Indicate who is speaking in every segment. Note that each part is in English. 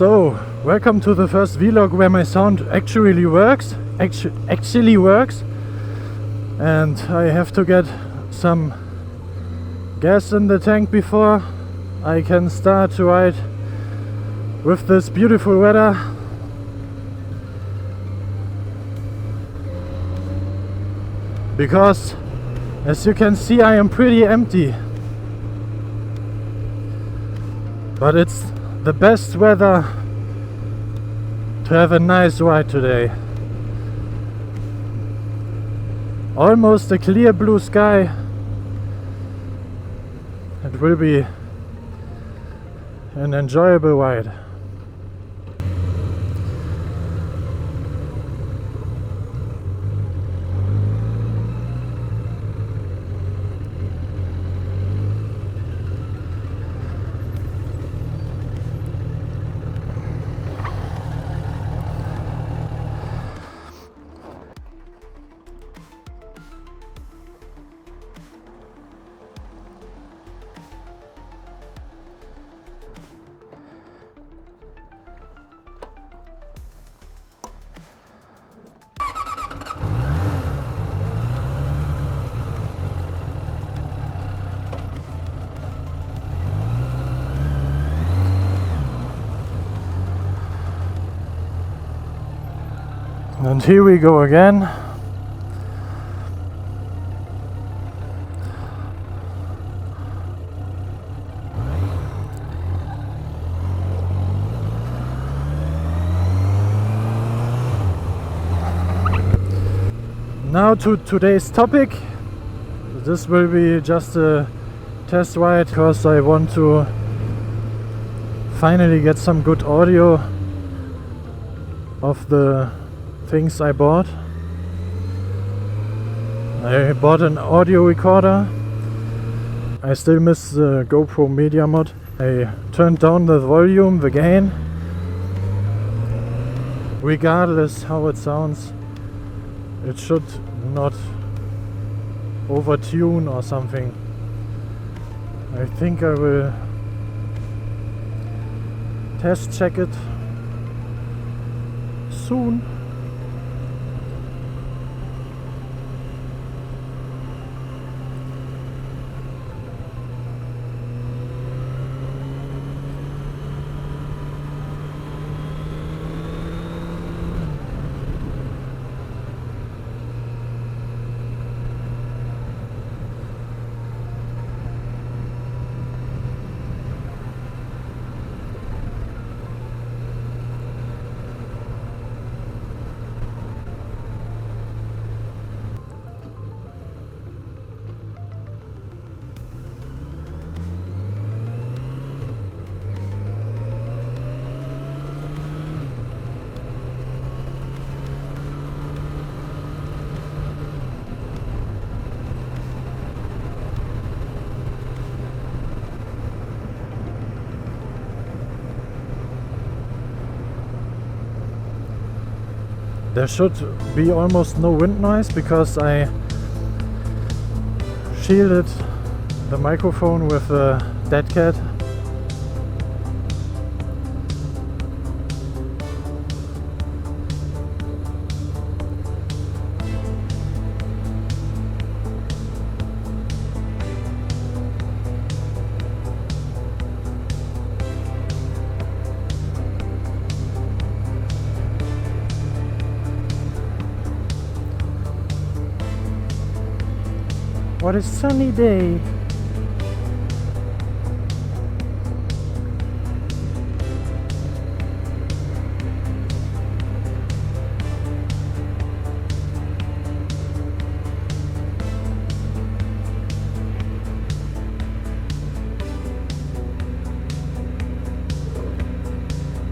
Speaker 1: So, welcome to the first vlog where my sound actually works. And I have to get some gas in the tank before I can start to ride with this beautiful weather. Because as you can see, I am pretty empty. But it's the best weather to have a nice ride today. Almost a clear blue sky. It will be an enjoyable ride. And here we go again. Now to today's topic. This will be just a test ride because I want to finally get some good audio of the things I bought. I bought an audio recorder. I still miss the GoPro Media Mod. I turned down the volume, the gain. Regardless how it sounds, it should not overtune or something. I think I will test check it soon. There should be almost no wind noise because I shielded the microphone with a dead cat. What a sunny day!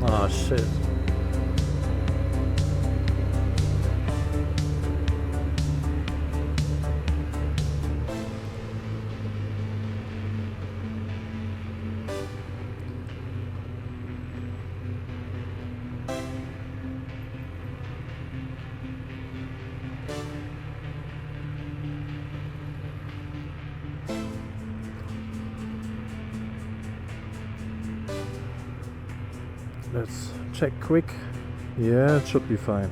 Speaker 1: Oh shit. Let's check quick. Yeah, it should be fine.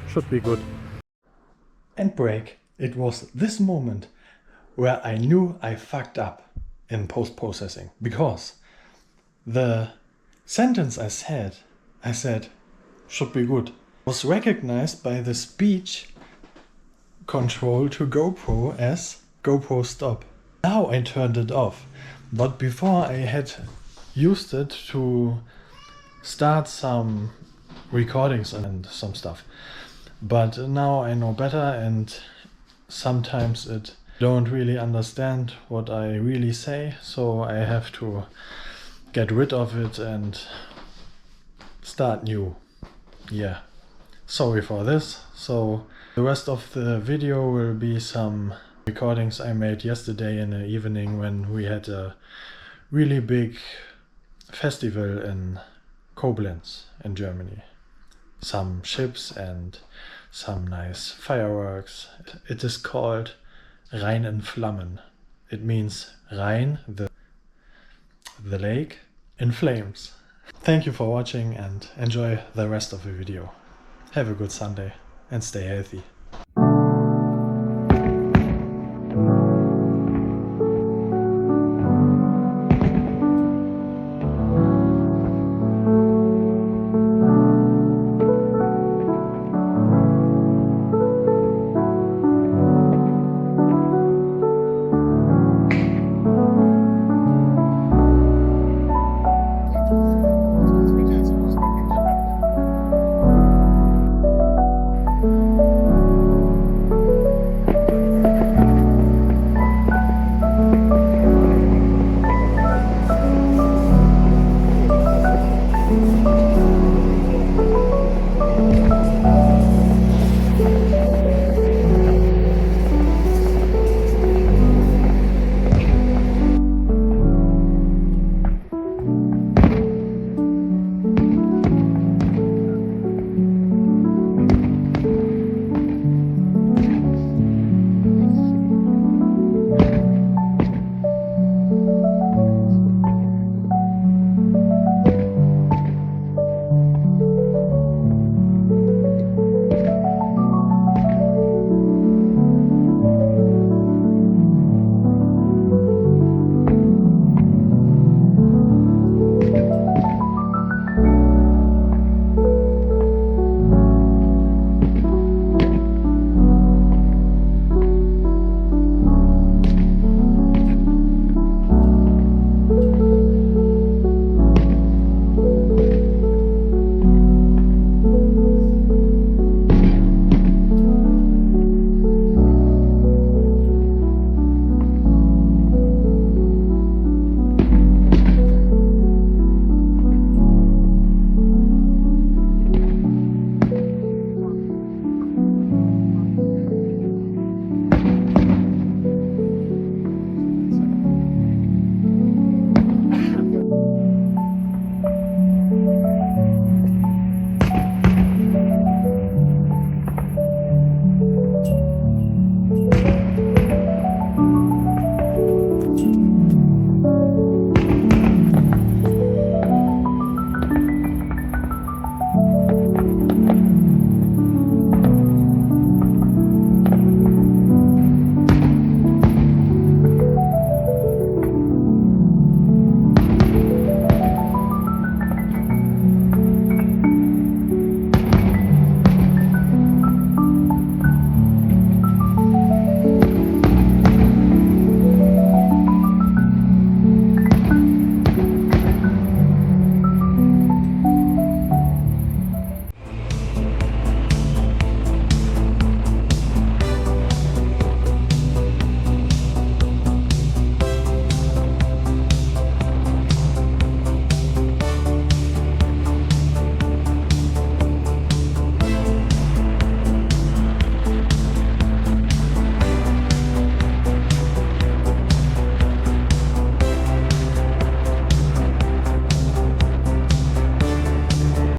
Speaker 1: Should be good. And break. It was this moment where I knew I fucked up in post-processing, because the sentence I said, should be good, was recognized by the speech control to GoPro as GoPro stop. Now I turned it off, but before I had used it to start some recordings and some stuff. But now I know better, and sometimes it don't really understand what I really say, so I have to get rid of it and start new. Yeah, sorry for this. So the rest of the video will be some recordings I made yesterday in the evening when we had a really big festival in Koblenz in Germany. Some ships and some nice fireworks. It is called Rhein in Flammen. It means Rhein, the lake, in flames. Thank you for watching and enjoy the rest of the video. Have a good Sunday and stay healthy.